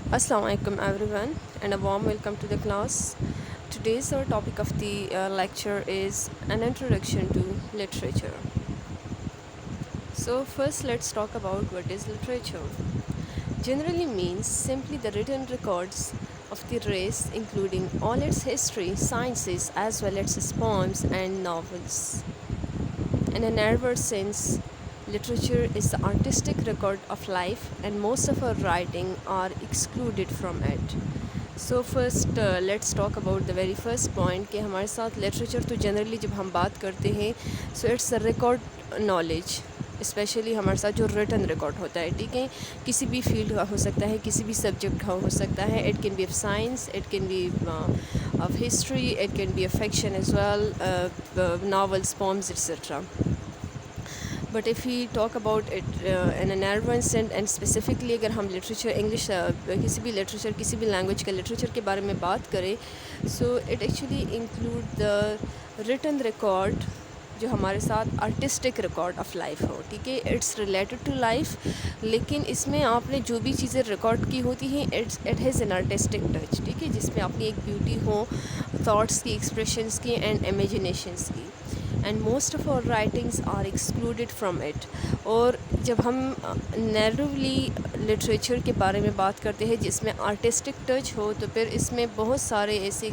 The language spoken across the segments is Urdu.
Assalamu alaikum everyone and a warm welcome to the class. Today's our topic of the lecture is an introduction to literature. So first let's talk about what is literature. Generally means simply the written records of the race including all its history, sciences as well as its poems and novels. In a narrower sense, literature is the artistic record of life and most of our writing are excluded from it. So first let's talk about the very first point کہ ہمارے ساتھ literature تو generally جب ہم بات کرتے ہیں so it's a record knowledge especially ہمارے ساتھ جو ریٹن ریکارڈ ہوتا ہے ٹھیک ہے کسی بھی فیلڈ کا ہو سکتا ہے کسی بھی سبجیکٹ کا ہو سکتا ہے it can be of science it can be of history it can be of fiction as well novels poems etcetera but if you talk about it in a narrow sense and specifically اگر ہم لٹریچر انگلش کسی بھی لٹریچر کسی بھی لینگویج کے لٹریچر کے بارے میں بات کریں so it actually include the return record جو ہمارے ساتھ آرٹسٹک ریکارڈ آف لائف ہو ٹھیک ہے اٹس ریلیٹڈ ٹو لائف لیکن اس میں آپ نے جو بھی چیزیں ریکارڈ کی ہوتی ہیں it has an artistic touch ٹھیک ہے جس میں اپنی ایک بیوٹی ہو تھاٹس کی ایکسپریشنس کی اینڈ امیجنیشنس کی and most of our writings are excluded from it اور جب ہم نیرولی لٹریچر کے بارے میں بات کرتے ہیں جس میں آرٹسٹک ٹچ ہو تو پھر اس میں بہت سارے ایسے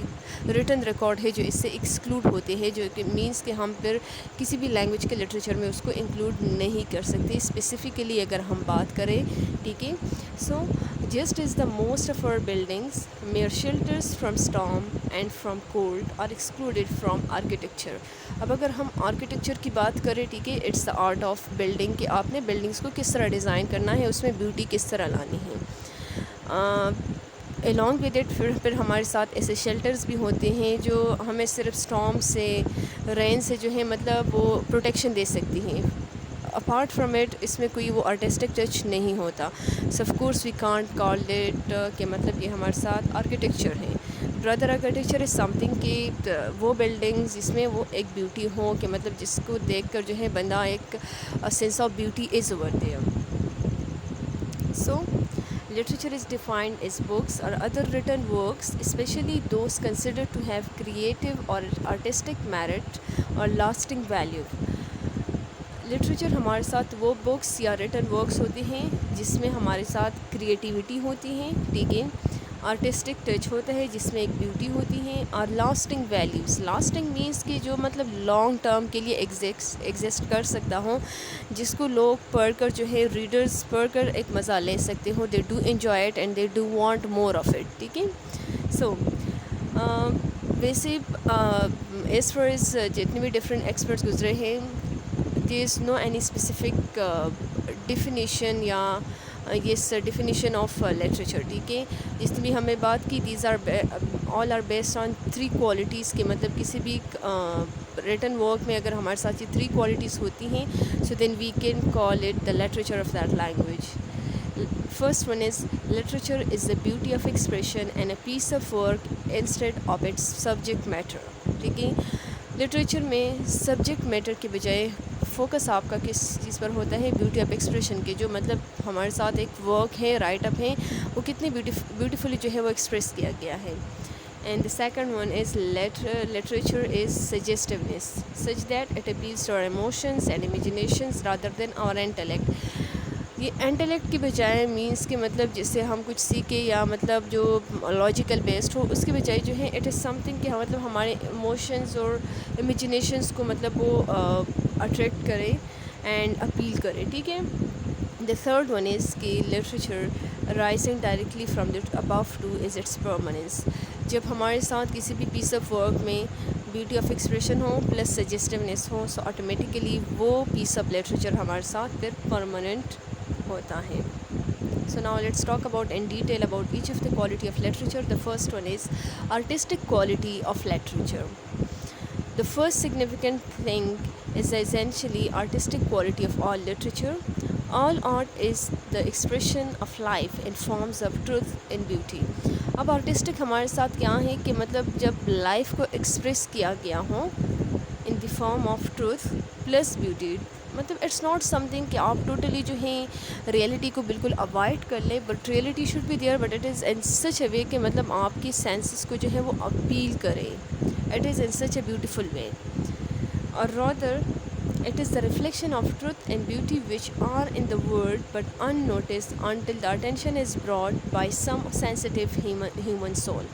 ریٹن ریکارڈ ہے جو اس سے ایکسکلوڈ ہوتے ہیں جو کہ مینس کہ ہم پھر کسی بھی لینگویج کے لٹریچر میں اس کو انکلوڈ نہیں کر سکتے اسپیسیفکلی اگر ہم بات کریں ٹھیک ہے so just as the most of our buildings mere shelters from storm and from cold are excluded from architecture اب اگر ہم آرکیٹیکچر کی بات کریں ٹھیک ہے it's the art of building کہ آپ نے بلڈنگس کو کس طرح ڈیزائن کرنا ہے اس میں بیوٹی کس طرح لانی ہے along with it پھر ہمارے ساتھ ایسے شیلٹرز بھی ہوتے ہیں جو ہمیں صرف اسٹارم سے رین سے جو ہے مطلب وہ پروٹیکشن دے سکتی ہیں اپارٹ فرام اٹ اس میں کوئی وہ آرٹسٹک ٹچ نہیں ہوتا so of course we can't call it کہ مطلب یہ ہمارے ساتھ آرکیٹیکچر ہے برادر آرکیٹیکچر از سم تھنگ کہ وہ بلڈنگز جس میں وہ ایک بیوٹی ہو کہ مطلب جس کو دیکھ کر جو ہے بندہ ایک sense of beauty is over there so literature is defined as books or other written works, especially those considered to have creative or artistic merit or lasting value. Literature ہمارے ساتھ وہ بکس یا ریٹن ورکس ہوتے ہیں جس میں ہمارے ساتھ کریٹیوٹی ہوتی ہیں ٹھیک ہے آرٹسٹک ٹچ ہوتا ہے جس میں ایک بیوٹی ہوتی ہے اور لاسٹنگ ویلیوز لاسٹنگ مینس کہ جو مطلب لانگ ٹرم کے لیے ایگزسٹ کر سکتا ہوں جس کو لوگ پڑھ کر جو ہے ریڈرز پڑھ کر ایک مزہ لے سکتے ہوں they do enjoy it and they do want more of it ٹھیک ہے سو ویسے ایز فار ایز جتنے بھی ڈفرینٹ ایکسپرٹس گزرے ہیں there is no any specific definition یا yes definition of literature ٹھیک ہے جس نے بھی ہمیں بات کی these are all are based on three qualities کہ مطلب کسی بھی written work میں اگر ہمارے ساتھ یہ three qualities ہوتی ہیں so then we can call it the literature of that language. First one is literature is the beauty of expression and a piece of work instead of its subject matter ٹھیک ہے لٹریچر میں سبجیکٹ میٹر کے بجائے فوکس آپ کا کس چیز پر ہوتا ہے بیوٹی آف ایکسپریشن کے جو مطلب ہمارے ساتھ ایک ورک ہے رائٹ اپ ہے وہ کتنی بیوٹیفلی جو ہے وہ ایکسپریس کیا گیا ہے and the second one is literature is suggestiveness such that it appeals to our emotions and imaginations rather than our intellect یہ انٹلیکٹ کی بجائے مینس کہ مطلب جس سے ہم کچھ سیکھیں یا مطلب جو لاجیکل بیسڈ ہو اس کے بجائے جو ہے اٹ از سم تھنگ کہ مطلب ہمارے ایموشنز اور امیجنیشنس کو مطلب وہ اٹریکٹ کرے اینڈ اپیل کرے ٹھیک ہے دا تھرڈ ون از کہ literature rising directly from the above two is its permanence جب ہمارے ساتھ کسی بھی پیس آف ورک میں بیوٹی آف ایکسپریشن ہو پلس سجیسٹونیس ہو سو آٹومیٹیکلی وہ پیس آف لٹریچر ہمارے ساتھ پھر پرماننٹ ہوتا ہے. So now let's talk about in detail about each of the quality of literature. The first one is artistic quality of literature. The first significant thing is essentially artistic quality of all literature. All art is the expression of life in forms of truth and beauty. اب آرٹسٹک ہمارے ساتھ کیا ہے کہ مطلب جب لائف کو ایکسپریس کیا گیا ہو in the form of truth plus beauty مطلب اٹس ناٹ سم تھنگ کہ آپ ٹوٹلی جو ہیں ریئلٹی کو بالکل اوائڈ کر لیں, but reality should be there, but it is in such a way کہ مطلب آپ کی سینسز کو جو ہے وہ اپیل کرے. It is in such a beautiful way, اور rather it is the reflection of truth and beauty which are in the world but unnoticed until the attention is brought by some sensitive human soul.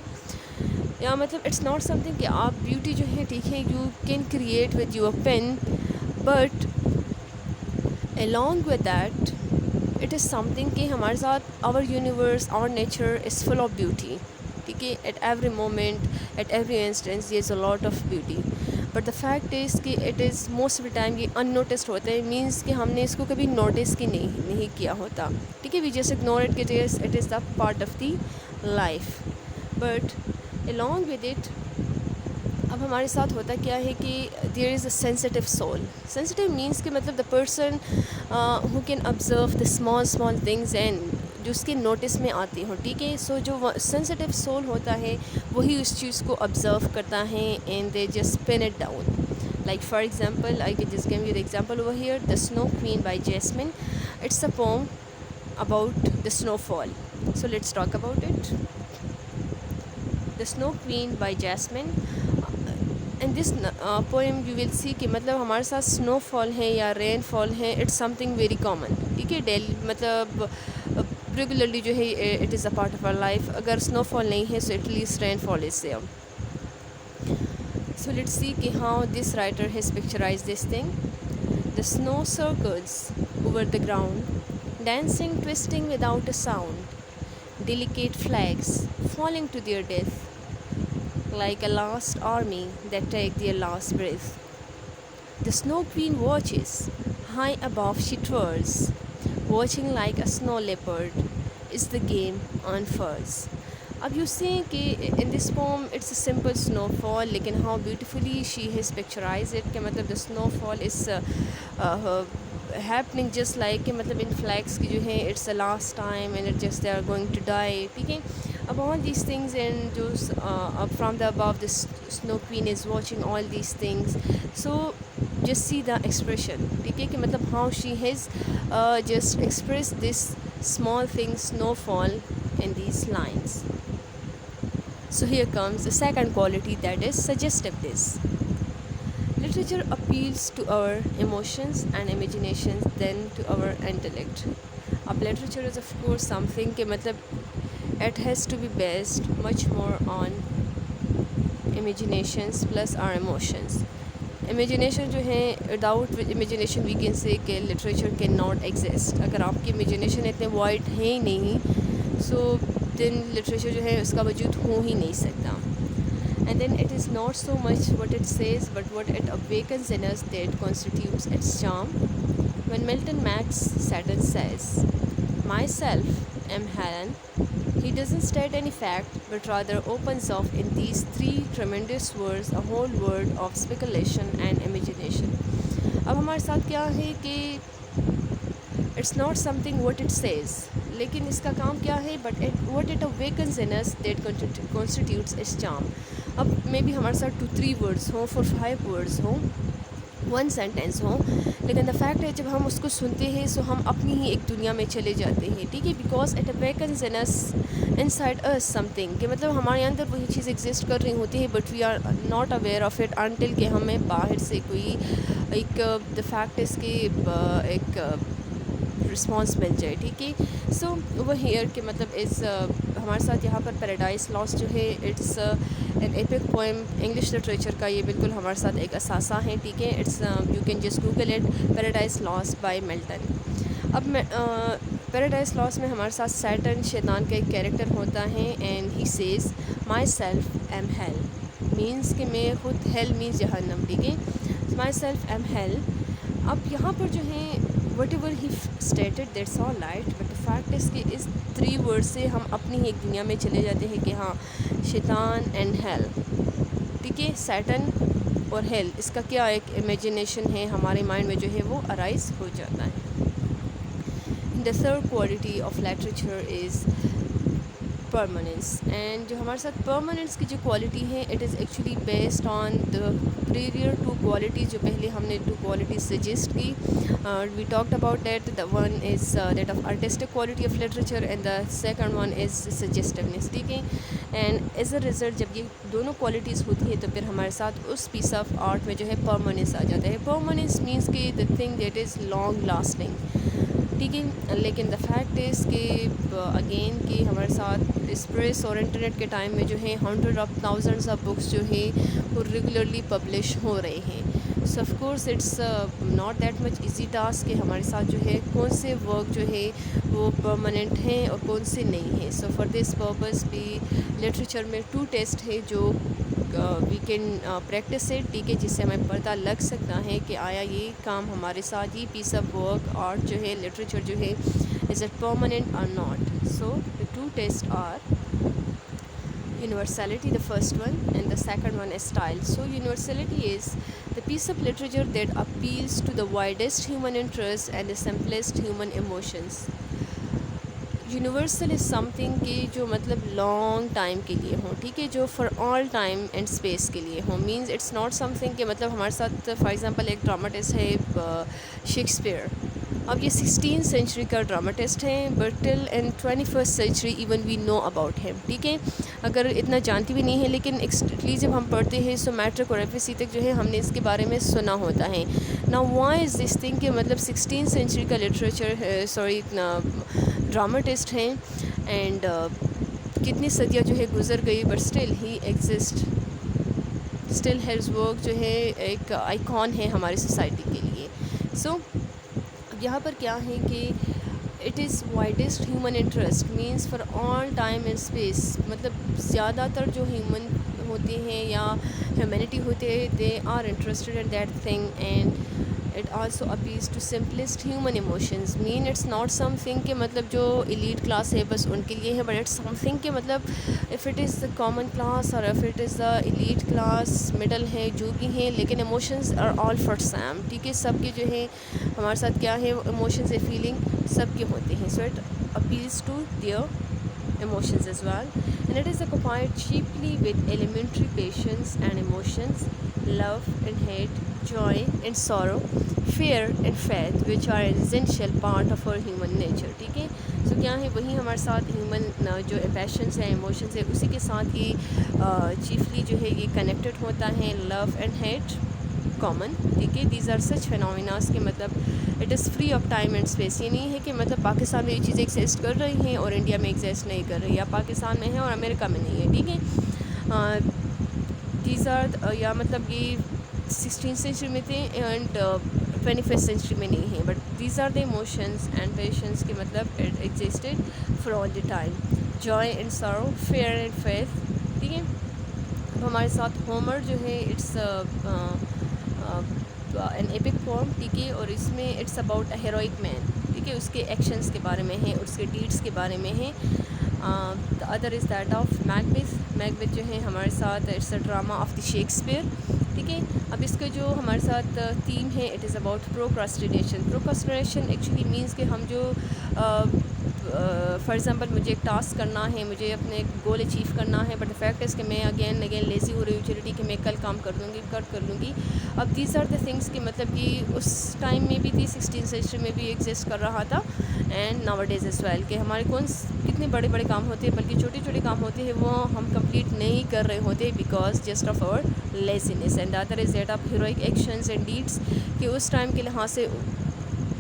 یا مطلب اٹس ناٹ سم تھنگ کہ آپ بیوٹی جو ہے ٹھیک ہے you can create with your pen, but along with that it is something کہ ہمارے ساتھ our universe, our nature is full of beauty. ٹھیک ہے, at every moment, at every instance there is a lot of beauty, but the fact is کہ it is most of the time یہ unnoticed ہوتا ہے, مینس کہ ہم نے اس کو کبھی نوٹس کی نہیں کیا ہوتا. ٹھیک ہے, we just ignore it کہ it is the part of the life. But along with it اب ہمارے ساتھ ہوتا کیا ہے کہ there is a sensitive soul. Sensitive means کہ مطلب the person who can observe the small things and جو اس کے نوٹس میں آتی ہوں. ٹھیک ہے, سو جو سینسٹیو سول ہوتا ہے وہی اس چیز کو آبزرو کرتا ہے and they just pin it down. Like for example, I can just give you the example over here, The Snow Queen by Jasmine. It's a poem about the snowfall. So let's talk about it. The Snow Queen by Jasmine. In this poem you will see کہ مطلب ہمارے ساتھ سنو فال ہے یا رین فال ہے, it's something very common. ٹھیک ہے, ڈیلی مطلب ریگولرلی جو ہے it is a part of our life. اگر سنو فال نہیں ہے so at least rainfall is there. So let's see کہ how this writer has picturize this thing. The snow circles over the ground, dancing, twisting without a sound, delicate flags falling to their death, like a last army that take their last breath. The Snow Queen watches, high above she twirls, watching like a snow leopard is the game unfurls. اب یو سی کہ in this poem it's a simple snowfall, لیکن how beautifully she has picturise it کہ مطلب the snowfall is happening just like کہ مطلب ان فلیکس کی جو ہے it's a last time and it just they are going to die. ٹھیک ہے, اب آل دیز تھنگز اینڈ جو from the above this snow queen is watching all these things, so just see the expression. ٹھیک ہے, کہ مطلب how she has just express this small thing سنو فال in these lines. So here comes the second quality, that is suggestiveness. Literature appeals to our emotions and imaginations than to our intellect. Ab literature is of course something کہ مطلب it has to be based much more on imaginations plus our emotions. Imagination جو ہے without imagination we can say کہ لٹریچر کین ناٹ ایگزسٹ. اگر آپ کی امیجنیشن اتنے وائڈ ہے ہی نہیں سو دین لٹریچر جو ہے اس کا وجود ہو ہی نہیں سکتا. And then it is not so much what it says but what it awakens in us that constitutes its charm. When Milton makes Satan says myself am hell, he doesn't state any fact but rather opens off in these three tremendous words a whole world of speculation and imagination. اب ہمارے ساتھ کیا ہے کہ it's not something what it says, لیکن اس کا کام کیا ہے but what it awakens in us that constitutes its charm. اب مے بی ہمارے ساتھ 2-3 words ہوں, 4-5 words ہوں, 1 sentence ہوں, لیکن دا فیکٹ ہے جب ہم اس کو سنتے ہیں سو ہم اپنی ہی ایک دنیا میں چلے جاتے ہیں. ٹھیک ہے, because it awakens in us inside us something کہ مطلب ہمارے اندر وہی چیز ایگزسٹ کر رہی ہوتی ہے but we are not aware of it until کہ ہمیں باہر سے کوئی ایک دا فیکٹ اس کی ایک رسپانس مل جائے. ٹھیک ہے, سو وہ ہیئر کہ مطلب از ہمارے ساتھ یہاں پر پیراڈائز لاسٹ جو ہے it's an epic poem English literature کا, یہ بالکل ہمارے ساتھ ایک اثاثہ ہے. ٹھیک ہے, it's you can just Google it, Paradise Lost by Milton. اب پیراڈائز لاسٹ میں ہمارے ساتھ سیٹن شیطان کا ایک کیریکٹر ہوتا ہے and he says myself am hell, means کہ میں خود, ہیل مینس جہنم. ٹھیک ہے, مائی سیلف ایم ہیل. اب یہاں پر جو ہے whatever he stated that's all right, but the fact is کہ اس 3 ورڈ سے ہم اپنی ہی ایک دنیا میں چلے جاتے ہیں کہ ہاں شیطان اینڈ ہیل. ٹھیک ہے, سیٹن اور ہیل, اس کا کیا ایک امیجنیشن ہے ہمارے مائنڈ میں جو ہے وہ ارائز ہو جاتا ہے. The third quality of literature is permanence. And جو ہمارے ساتھ پرماننس کی جو کوالٹی ہے it is actually based on the previous two quality. جو پہلے ہم نے ٹو کوالٹیز سجیسٹ کی, we talked about that. The one is that of artistic quality of literature and the second one is suggestiveness. ٹھیک ہے, اینڈ ایز اے ریزلٹ جب یہ دونوں کوالٹیز ہوتی ہے تو پھر ہمارے ساتھ اس پیس آف آرٹ میں جو ہے پرماننس آ جاتا ہے. پرماننس مینس کہ the thing that is long lasting. ٹھیک ہے, لیکن دا فیکٹ از کہ اگین کہ ہمارے ساتھ اس پریس اور انٹرنیٹ کے ٹائم میں جو ہے hundred of thousands of books جو ہے وہ ریگولرلی پبلش ہو رہے ہیں. So of course it's not that much easy task کہ ہمارے ساتھ جو ہے کون سے ورک جو ہے وہ پرماننٹ ہیں اور کون سے نہیں ہیں. سو فار دس پرپز بھی لٹریچر میں 2 ٹیسٹ ہے جو وی کین پریکٹس اٹ. ٹھیک ہے, جس سے ہمیں پتہ لگ سکتا ہے کہ آیا یہ کام ہمارے ساتھ, یہ پیس آف ورک آرٹ جو ہے لٹریچر جو ہے از اٹ پرماننٹ اور not. So the 2 tests are universality, the first one, and the second one is style. So universality is the piece of literature that appeals to the widest human interests and the simplest human emotions. Universal is something کہ جو مطلب لانگ ٹائم کے لیے ہوں. ٹھیک ہے, جو for all time and space کے لیے ہوں. Means it's not something کہ مطلب ہمارے ساتھ فار ایگزامپل ایک ڈراماٹسٹ ہے شیکسپیئر. اب یہ 16 سینچری کا ڈراماٹسٹ ہیں but till in 21st century even we know about him. ٹھیک ہے, اگر اتنا جانتی بھی نہیں ہے لیکن ایکسٹلی جب ہم پڑھتے ہیں سو میٹرک اور ایف ایس سی تک جو ہے ہم نے اس کے بارے میں سنا ہوتا ہے. نا وائی از دس تھنگ کہ مطلب 16 سینچری کا لٹریچر ڈراماٹسٹ ہیں اینڈ کتنی صدیاں جو ہے گزر گئی but still he exist, still has work جو ہے ایک آئیکن ہے ہماری سوسائٹی کے لیے. سو اب یہاں پر کیا ہے کہ it is widest human interest means for all time and space. مطلب زیادہ تر جو ہیومن ہوتے ہیں یا ہیومینٹی ہوتے ہیں they are interested in that thing and it also appeals to simplest human emotions. Mean it's not something کہ مطلب جو ایلیٹ کلاس ہے بس ان کے لیے ہے, بٹ اٹس سم تھنگ کہ مطلب if it is the common class اور if it is the elite class middle ہے جو بھی ہیں لیکن emotions are all for same. ٹھیک ہے, سب کے جو ہے ہمارے ساتھ کیا ہے ایموشنز اے فیلنگ سب کے ہوتے ہیں. So it appeals to their emotions as well, and it is occupied chiefly with elementary passions and emotions, love and hate, joy and sorrow, fear and faith, which are an essential part of our human nature. ٹھیک ہے, سو کیا ہے وہی ہمارے ساتھ ہیومن جو پیشنس ہیں ایموشنس ہیں اسی کے ساتھ ہی چیفلی جو ہے یہ کنیکٹڈ ہوتا ہے. لو اینڈ ہیٹ کامن. ٹھیک ہے, دیز آر سچ فینومیناز کہ مطلب it is free of time and space. یہ نہیں ہے کہ مطلب پاکستان میں یہ چیزیں ایگزسٹ کر رہی ہیں اور انڈیا میں ایگزسٹ نہیں کر رہی, یا پاکستان میں ہے اور امریکہ میں نہیں ہے. ٹھیک ہے, دیز آر یا مطلب یہ 16 سینچری میں تھے اینڈ 21st سینچری میں نہیں ہیں, but these are the emotions and passions کہ مطلب it existed for all the time. Joy and sorrow, fear and faith. ٹھیک ہے, اب ہمارے ساتھ ہومر جو ہے اٹس این ایپک فارم. ٹھیک ہے, اور اس میں اٹس اباؤٹ اے ہیروئک مین. ٹھیک ہے, اس کے ایکشنز کے بارے میں ہیں, اس کے ڈیڈس کے بارے میں ہیں. The other is that of Macbeth. Macbeth جو ہے ہمارے ساتھ it's a drama of the Shakespeare. ٹھیک ہے, اب اس کا جو ہمارے ساتھ تھیم ہے it is about procrastination. Procrastination actually means کہ ہم جو فار ایگزامپل مجھے ایک ٹاسک کرنا ہے, مجھے اپنے گول اچیو کرنا ہے, بٹ فیکٹ از کہ میں اگین لیزی ہو رہی ہوں چلیے کہ میں کل کام کر لوں گی کر لوں گی. اب دیز آر دا تھنگس کہ مطلب کہ اس ٹائم میں بھی تھی 16 سینچری میں بھی ایگزسٹ کر رہا تھا and nowadays as well کہ ہمارے کتنے بڑے بڑے کام ہوتے ہیں بلکہ چھوٹے چھوٹے کام ہوتے ہیں وہ ہم کمپلیٹ نہیں کر رہے ہوتے because just of our laziness. And other is that of heroic actions and deeds کہ اس ٹائم کے لحاظ سے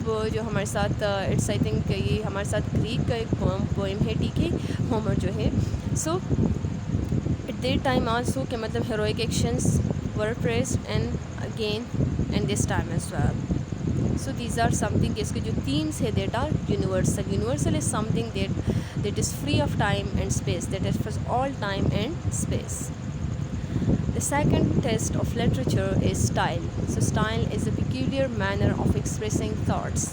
وہ جو ہمارے ساتھ اٹس آئی تھنک یہ ہمارے ساتھ گریک کا ایک پوئم ہے. ٹھیک ہے, ہومر جو ہے. So at that time also کہ مطلب heroic actions were praised and again and this time as well. So these are something کہ اس کے جو تھیمس ہے that are universal. Universal is something that is free of time and space, that is for all time and space. The second test of literature is style. So style is a peculiar manner of expressing thoughts.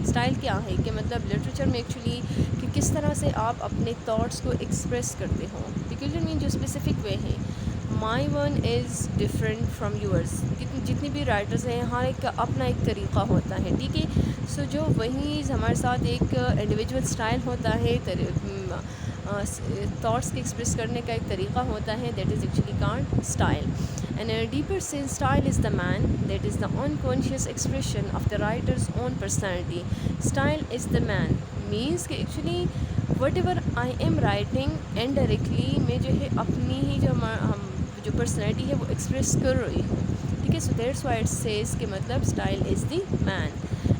Style کیا ہے کہ مطلب لٹریچر میں ایکچولی کہ کس طرح سے آپ اپنے تھاٹس کو ایکسپریس کرتے ہو. پیکولر مین جو اسپیسیفک وے ہیں. My one is different from yours. جتنی بھی رائٹرز ہیں ہر ایک کا اپنا ایک طریقہ ہوتا ہے. ٹھیک ہے, سو جو وہیں ہمارے ساتھ ایک انڈیویجول اسٹائل ہوتا ہے تھاٹس کے ایکسپریس کرنے کا ایک طریقہ ہوتا ہے, that is actually called style. And deeper sense style is the man, that is the unconscious expression of the writer's own personality. Style is the man means کہ actually whatever I am writing indirectly میں جو ہے اپنی ہی جو پرسنالٹی ہے وہ ایکسپریس کر رہی ہوں, ٹھیک ہے. So that's why it says کہ مطلب style is the man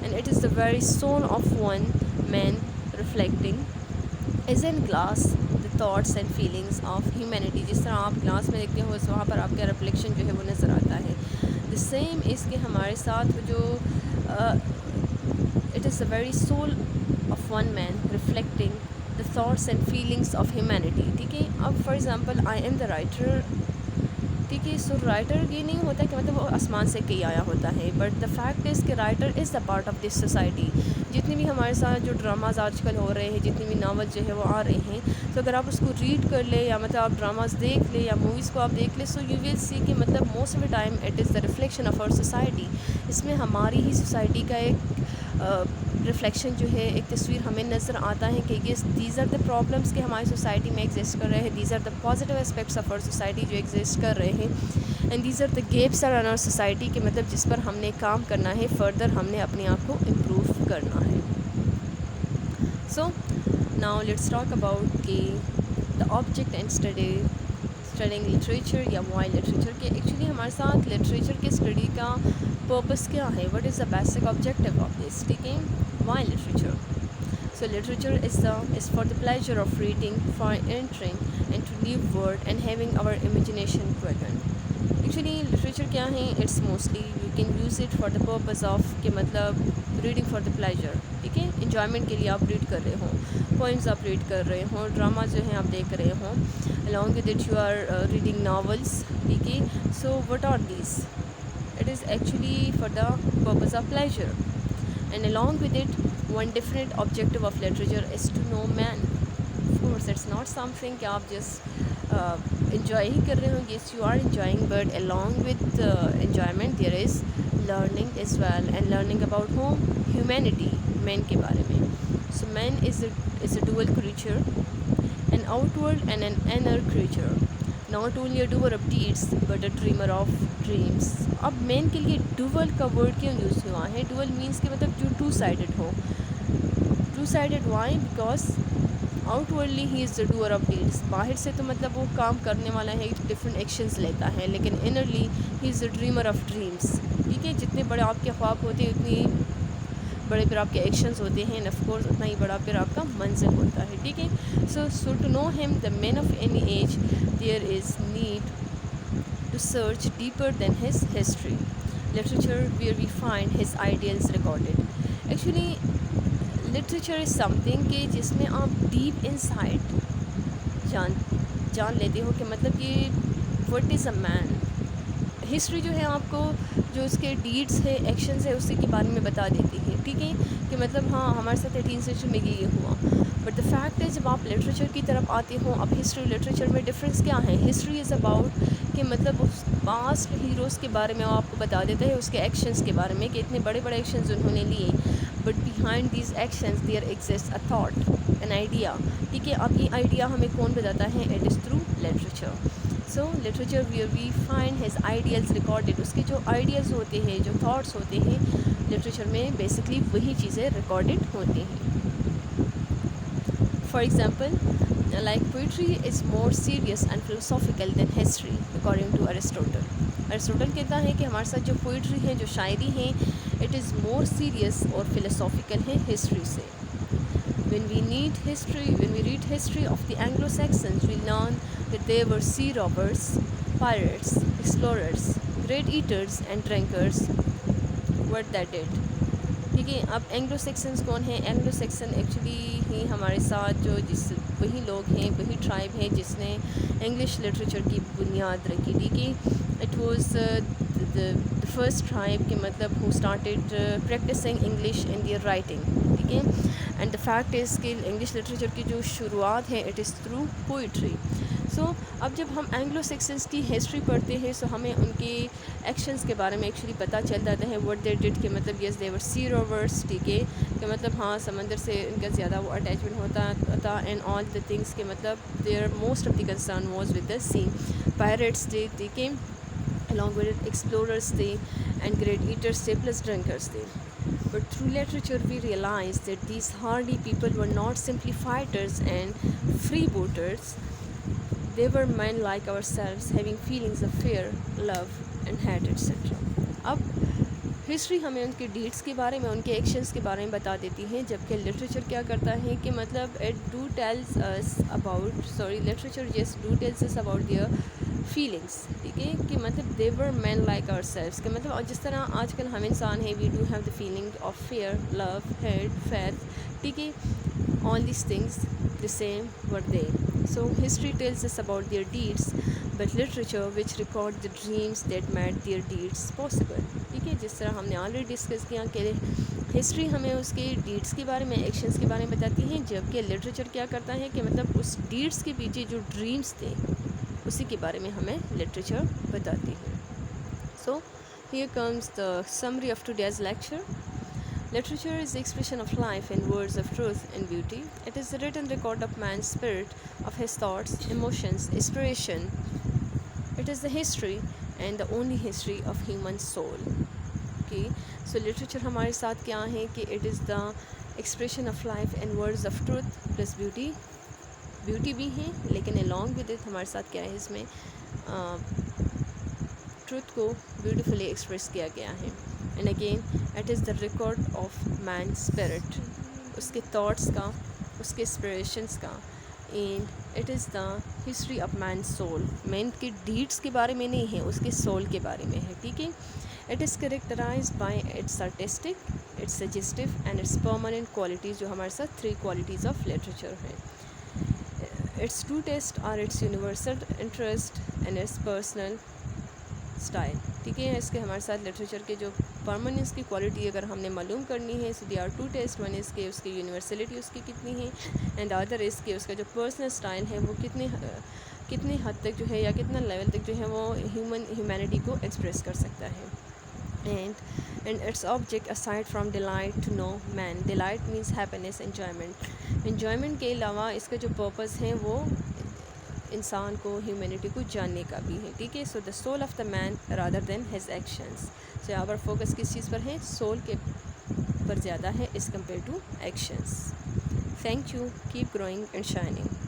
and it is the very soul of one man reflecting as in glass the thoughts and feelings of humanity. جس طرح آپ گلاس میں دیکھتے ہو وہاں پر آپ کا ریفلیکشن جو ہے وہ نظر آتا ہے. دا سیم اس کے ہمارے ساتھ جو it is the very soul of one man reflecting the thoughts and feelings of humanity. ٹھیک ہے. اب for example I am the writer, ٹھیک ہے. سو رائٹر یہ نہیں ہوتا کہ مطلب وہ آسمان سے کہیں آیا ہوتا ہے, بٹ دا فیکٹ از کہ writer is the part of this society. جتنی بھی ہمارے ساتھ جو ڈراماز آج کل ہو رہے ہیں, جتنی بھی ناول جو ہے وہ آ رہے ہیں, تو اگر آپ اس کو ریڈ کر لیں یا مطلب آپ ڈراماز دیکھ لیں یا موویز کو آپ دیکھ لیں, سو یو ول سی کہ مطلب most of the time it is the reflection of our society. اس میں ہماری ہی سوسائٹی کا ایک ریفلیکشن جو ہے, ایک تصویر ہمیں نظر آتا ہے کہ یہ دیز آر دا پرابلمس کہ ہماری سوسائٹی میں ایگزسٹ کر رہے ہیں, these are the positive aspects of our society جو ایگزسٹ کر رہے ہیں, and these are the gaps are in our society کہ مطلب جس پر ہم نے کام کرنا ہے, فردر ہم نے اپنے آپ کو امپروو کرنا ہے. So now let's talk about کہ the object and studying literature یا وائل لٹریچر, کہ ایکچولی ہمارے ساتھ لٹریچر کے اسٹڈی کا پرپس کیا ہے, what is the basic objective of this, ٹھیک ہے. Why literature? So literature is for the pleasure of reading, for entering into new world and having our imagination quickened. Actually literature کیا ہے, it's mostly you can use it for the purpose of کہ مطلب reading for the pleasure, ٹھیک ہے. enjoyment کے لیے آپ ریڈ کر رہے ہوں, poems آپ ریڈ کر رہے ہوں, ڈراما جو ہیں آپ دیکھ رہے ہوں, along with it you are reading novels, ٹھیک ہے. So what are these? It is actually for the purpose of pleasure. And along with it, one definite objective of literature is to know man. Of course, it's not something کہ آپ just enjoy ہی کر رہے ہوں. Yes, you are enjoying, but along with enjoyment, there is learning as well, and learning about whom? Humanity, man کے بارے میں. So man is a dual creature, an outward and an inner creature. Not only a doer of deeds, but a dreamer of dreams. اب مین کے لیے ڈوول کا ورڈ کیوں یوز ہوا ہے؟ ڈوول مینس کہ مطلب جو ٹو سائڈڈ ہو. Two sided why? Because outwardly he is the doer of deeds. باہر سے تو مطلب وہ کام کرنے والا ہے, ڈفرینٹ ایکشنز لیتا ہے, لیکن انرلی ہی is the dreamer of dreams. ٹھیک ہے. جتنے بڑے آپ کے خواب ہوتے ہیں اتنی بڑے پھر آپ کے ایکشنز ہوتے ہیں, اینڈ آف کورس اتنا ہی بڑا پھر آپ کا منزل ہوتا ہے. ٹھیک ہے. So to know him the man of any age there is need to search deeper than his history. Literature where we find his ideals recorded. Actually, literature is something کہ جس میں آپ deep inside جان لیتے ہو کہ مطلب یہ what is a man. History جو ہے آپ کو جو اس کے ڈیڈس ہے, ایکشنز ہے, اسی کے بارے میں بتا دیتی ہے. ٹھیک ہے. کہ مطلب ہاں ہمارے ساتھ 18 سینچری میں یہ ہوا. بٹ دا فیکٹ ہے جب آپ لٹریچر کی طرف آتے ہوں, اب ہسٹری لٹریچر میں ڈفرینس کیا ہے؟ ہسٹری از اباؤٹ کہ مطلب اس پاسٹ ہیروز کے بارے میں آپ کو بتا دیتا ہے, اس کے ایکشنز کے بارے میں کہ اتنے بڑے بڑے ایکشنز انہوں نے لیے, but behind these actions there exist a thought, an idea. ٹھیک ہے. اب یہ آئیڈیا ہمیں کون بتاتا ہے؟ It is through literature. So literature where we find has ideals recorded. اس کے جو آئیڈیاز ہوتے ہیں, جو تھاٹس ہوتے ہیں, لٹریچر میں بیسکلی وہی چیزیں ریکارڈیڈ ہوتی ہیں. For example, like poetry is more serious and philosophical than history, according to Aristotle. Aristotle کہتا ہے کہ ہمارے ساتھ جو poetry ہے, جو شاعری ہیں, it is more serious اور philosophical ہے history سے. When we read history of the Anglo-Saxons, we learn that they were sea robbers, pirates, explorers, great eaters and drinkers. What they did. ٹھیک ہے. اب اینگلو سیکسنس کون ہیں؟ اینگلو سیکسن ایکچولی ہی ہمارے ساتھ جو وہی لوگ ہیں, وہی ٹرائب ہیں جس نے انگلش لٹریچر کی بنیاد رکھی. ٹھیک ہے. It was the first tribe کہ مطلب who started practising English in their writing. ٹھیک ہے. اینڈ دا فیکٹ از کہ انگلش لٹریچر کی جو شروعات ہے اٹ از تھرو پوئٹری. سو اب جب ہم اینگلو سیکسنس کی ہسٹری پڑھتے ہیں سو ہمیں ان کے ایکشنز کے بارے میں ایکچولی پتہ چل جاتا ہے وٹ دے ڈڈ کہ مطلب یس دے ور سی روورس، ٹھیک ہے، کہ مطلب ہاں سمندر سے ان کا زیادہ وہ اٹیچمنٹ ہوتا تھا اینڈ آل دا تھنگس کہ مطلب their most of the concern was with the sea. Pirates تھے، ٹھیک ہے، along with it explorers تھے and great eaters تھے plus drinkers تھے. But through literature we realized that these hardy people were not simply fighters and freebooters. They were men like ourselves, having feelings of fear, love and hate etc. اب ہسٹری ہمیں ان کے ڈیڈس کے بارے میں، ان کے ایکشنز کے بارے میں بتا دیتی ہیں، جبکہ لٹریچر کیا کرتا ہے کہ مطلب literature just do tells us about their feelings, ٹھیک ہے، کہ مطلب دے ور مین لائک آور سیلفس، کہ مطلب جس طرح آج کل ہم انسان ہیں، we do have the feeling of fear, love, hate, faith, ٹھیک ہے، all these things the same were they. So history tells us about their deeds, but literature which record the dreams that made their deeds possible. ٹھیک ہے، جس طرح ہم نے آلریڈی ڈسکس کیا کہ ہسٹری ہمیں اس کے ڈیڈس کے بارے میں، ایکشنز کے بارے میں بتاتی ہیں، جبکہ لٹریچر کیا کرتا ہے کہ مطلب اس ڈیڈس کے پیچھے جو ڈریمز تھے اسی کے بارے میں ہمیں لٹریچر بتاتی ہے. So here comes the summary of today's lecture. Literature is the expression of life in words of truth and beauty. It is the written record of man's spirit, of his thoughts, emotions, inspiration. It is the history and the only history of human soul. Okay, so literature ہمارے ساتھ کیا ہے کہ it is the expression of life in words of truth plus beauty. Beauty بھی ہیں لیکن along with it ہمارے ساتھ کیا ہے، اس میں ٹروتھ کو بیوٹیفلی ایکسپریس کیا گیا ہے. And again it is the record of man spirit, اس کے تھاٹس کا، اس کے اسپریشنس کا. And it is the history of man soul. Man کے ڈیڈس کے بارے میں نہیں ہے، اس کے سول کے بارے میں ہے، ٹھیک ہے. It is characterised by its artistic, its suggestive and its permanent qualities, جو ہمارے ساتھ 3 کوالٹیز آف لٹریچر ہیں. Its two test are its universal interest and its personal style. ٹھیک ہے، اس کے ہمارے ساتھ لٹریچر کے جو پرماننس کی کوالٹی اگر ہم نے معلوم کرنی ہے، سو دی آر 2 ٹیسٹ. ون از کہ اس کی یونیورسلٹی اس کی کتنی ہے، اینڈ ادر از کہ اس کا جو پرسنل اسٹائل ہے وہ کتنے حد تک جو ہے یا کتنا لیول تک جو ہے وہ ہیومینٹی کو ایکسپریس کر سکتا ہے. And its object aside from delight to no man. Delight means happiness, enjoyment. Enjoyment کے علاوہ اس کا جو پرپز ہے وہ انسان کو، ہیومینٹی کو جاننے کا بھی ہے، ٹھیک ہے. So the soul of the man rather than his actions. So یہاں پر فوکس کس چیز پر ہے؟ سول کے پر زیادہ ہے as compare to actions. Thank you. Keep growing and shining.